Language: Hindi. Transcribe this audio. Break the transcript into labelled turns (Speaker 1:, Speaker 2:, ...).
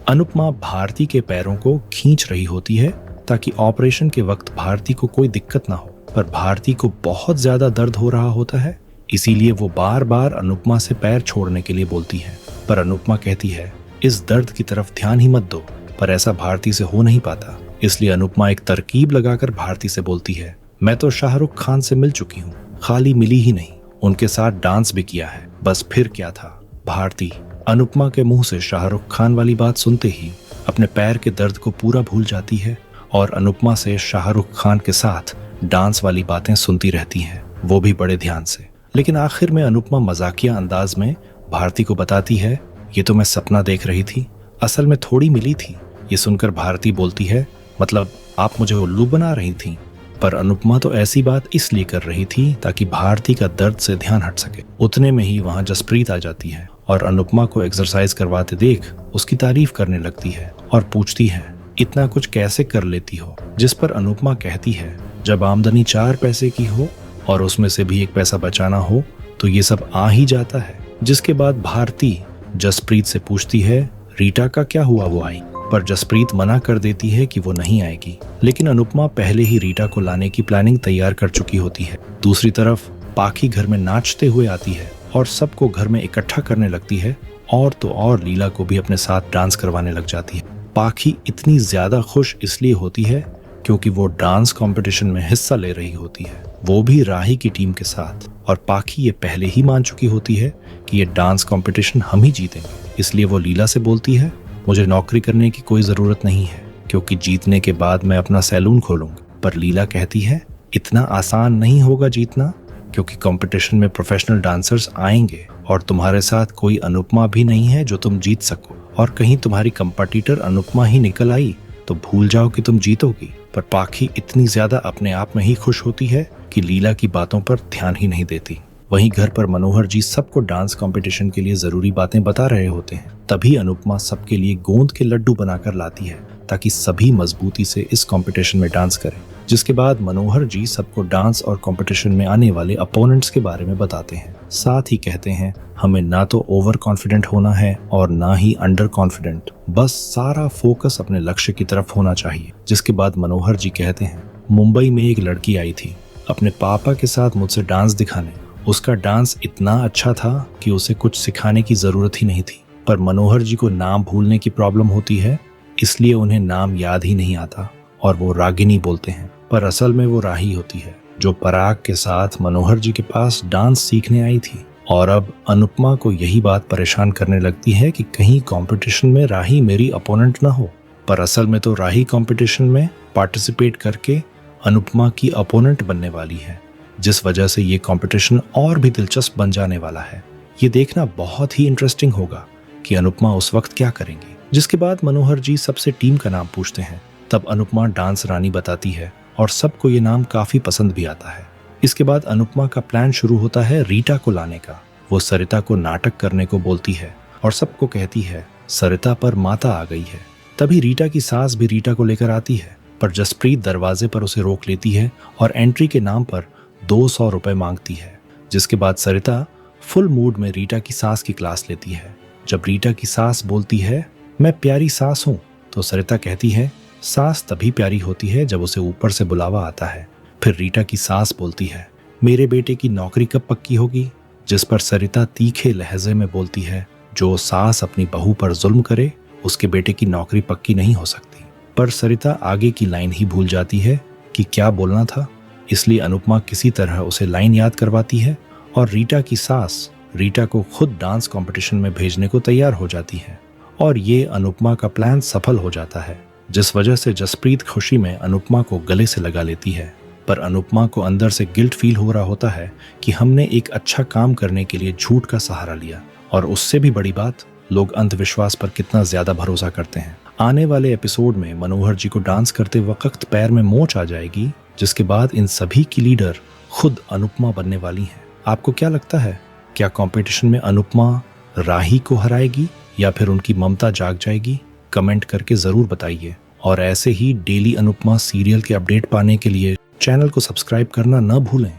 Speaker 1: अनुपमा भारती के पैरों को खींच रही होती है ताकि ऑपरेशन के वक्त भारती को कोई दिक्कत ना हो, पर भारती को बहुत ज्यादा दर्द हो रहा होता है, इसीलिए वो बार बार अनुपमा से पैर छोड़ने के लिए बोलती है। पर अनुपमा कहती है इस दर्द की तरफ ध्यान ही मत दो, पर ऐसा भारती से हो नहीं पाता। इसलिए अनुपमा एक तरकीब लगाकर भारती से बोलती है, मैं तो शाहरुख खान से मिल चुकी हूँ, खाली मिली ही नहीं, उनके साथ डांस भी किया है, बस फिर क्या था। भारती अनुपमा के मुंह से शाहरुख खान वाली बात सुनते ही अपने पैर के दर्द को पूरा भूल जाती है और अनुपमा से शाहरुख खान के साथ डांस वाली बातें सुनती रहती हैं, वो भी बड़े ध्यान से। लेकिन आखिर में अनुपमा मजाकिया अंदाज में भारती को बताती है, ये तो मैं सपना देख रही थी, असल में थोड़ी मिली थी। ये सुनकर भारती बोलती है, मतलब आप मुझे उल्लू बना रही थी। पर अनुपमा तो ऐसी बात इसलिए कर रही थी ताकि भारती का दर्द से ध्यान हट सके। उतने में ही वहां जसप्रीत आ जाती है और अनुपमा को एक्सरसाइज करवाते देख उसकी तारीफ करने लगती है और पूछती है, इतना कुछ कैसे कर लेती हो। जिस पर अनुपमा कहती है, जब आमदनी 4 पैसे की हो और उसमें से भी 1 पैसा बचाना हो तो ये सब आ ही जाता है। जिसके बाद भारती जसप्रीत से पूछती है, रीटा का क्या हुआ, वो आई? पर जसप्रीत मना कर देती है कि वो नहीं आएगी। लेकिन अनुपमा पहले ही रीटा को लाने की प्लानिंग तैयार कर चुकी होती है। दूसरी तरफ पाखी घर में नाचते हुए आती है और सबको घर में इकट्ठा करने लगती है और तो और लीला को भी अपने साथ डांस करवाने लग जाती है। पाखी इतनी ज्यादा खुश इसलिए होती है क्योंकि वो डांस कंपटीशन में हिस्सा ले रही होती है, वो भी राही की टीम के साथ। और पाखी ये पहले ही मान चुकी होती है कि ये डांस कंपटीशन हम ही जीतेंगे। इसलिए वो लीला से बोलती है, मुझे नौकरी करने की कोई जरूरत नहीं है क्योंकि जीतने के बाद मैं अपना सैलून खोलूंगा। पर लीला कहती है, इतना आसान नहीं होगा जीतना, क्योंकि कंपटीशन में प्रोफेशनल डांसर्स आएंगे और तुम्हारे साथ कोई अनुपमा भी नहीं है जो तुम जीत सको। और कहीं तुम्हारी कंपटीटर अनुपमा ही निकल आई तो भूल जाओ कि तुम जीतोगी। पर पाखी इतनी ज्यादा अपने आप में ही खुश होती है कि लीला की बातों पर ध्यान ही नहीं देती। वहीं घर पर मनोहर जी सबको डांस कंपटीशन के लिए जरूरी बातें बता रहे होते हैं। तभी अनुपमा सबके लिए गोंद के लड्डू बनाकर लाती है ताकि सभी मजबूती से इस कंपटीशन में डांस करें। जिसके बाद मनोहर जी सबको डांस और कंपटीशन में आने वाले अपोनेंट्स के बारे में बताते हैं। साथ ही कहते हैं, हमें ना तो ओवर कॉन्फिडेंट होना है और ना ही अंडर कॉन्फिडेंट, बस सारा फोकस अपने लक्ष्य की तरफ होना चाहिए। जिसके बाद मनोहर जी कहते हैं, मुंबई में एक लड़की आई थी अपने पापा के साथ मुझसे डांस दिखाने। उसका डांस इतना अच्छा था कि उसे कुछ सिखाने की जरूरत ही नहीं थी। पर मनोहर जी को नाम भूलने की प्रॉब्लम होती है, इसलिए उन्हें नाम याद ही नहीं आता और वो रागिनी बोलते हैं। पर असल में वो राही होती है जो पराग के साथ मनोहर जी के पास डांस सीखने आई थी। और अब अनुपमा को यही बात परेशान करने लगती है कि कहीं कंपटीशन में राही मेरी अपोनेंट ना हो। पर असल में तो राही कंपटीशन में पार्टिसिपेट करके अनुपमा की अपोनेंट बनने वाली है, जिस वजह से ये कंपटीशन और भी दिलचस्प बन जाने वाला है। ये देखना बहुत ही इंटरेस्टिंग होगा कि अनुपमा उस वक्त क्या करेंगी। जिसके बाद मनोहर जी सबसे टीम का नाम पूछते हैं। तब अनुपमा डांस रानी बताती है और सबको ये नाम काफी पसंद भी आता है। इसके बाद अनुपमा का प्लान शुरू होता है रीटा को लाने का। वो सरिता को नाटक करने को बोलती है और सबको कहती है, सरिता पर माता आ गई है। तभी रीटा की सास भी रीटा को लेकर आती है, पर जसप्रीत दरवाजे पर उसे रोक लेती है और एंट्री के नाम पर 200 रुपए मांगती है। जिसके बाद सरिता फुल मूड में रीटा की सास की क्लास लेती है। जब रीटा की सास बोलती है, मैं प्यारी सास हूँ, तो सरिता कहती है, सास तभी प्यारी होती है जब उसे ऊपर से बुलावा आता है। फिर रीटा की सास बोलती है, मेरे बेटे की नौकरी कब पक्की होगी? जिस पर सरिता तीखे लहजे में बोलती है, जो सास अपनी बहू पर जुल्म करे उसके बेटे की नौकरी पक्की नहीं हो सकती। पर सरिता आगे की लाइन ही भूल जाती है कि क्या बोलना था, इसलिए अनुपमा किसी तरह उसे लाइन याद करवाती है और रीटा की सास रीटा को खुद डांस कंपटीशन में भेजने को तैयार हो जाती है। और ये अनुपमा का प्लान सफल हो जाता है, जिस वजह से जसप्रीत खुशी में अनुपमा को गले से लगा लेती है। पर अनुपमा को अंदर से गिल्ट फील हो रहा होता है कि हमने एक अच्छा काम करने के लिए झूठ का सहारा लिया। और उससे भी बड़ी बात, लोग अंधविश्वास पर कितना ज्यादा भरोसा करते हैं। आने वाले एपिसोड में मनोहर जी को डांस करते वक्त पैर में मोच आ जाएगी, जिसके बाद इन सभी की लीडर खुद अनुपमा बनने वाली हैं। आपको क्या लगता है, क्या कंपटीशन में अनुपमा राही को हराएगी या फिर उनकी ममता जाग जाएगी? कमेंट करके जरूर बताइए। और ऐसे ही डेली अनुपमा सीरियल के अपडेट पाने के लिए चैनल को सब्सक्राइब करना न भूलें।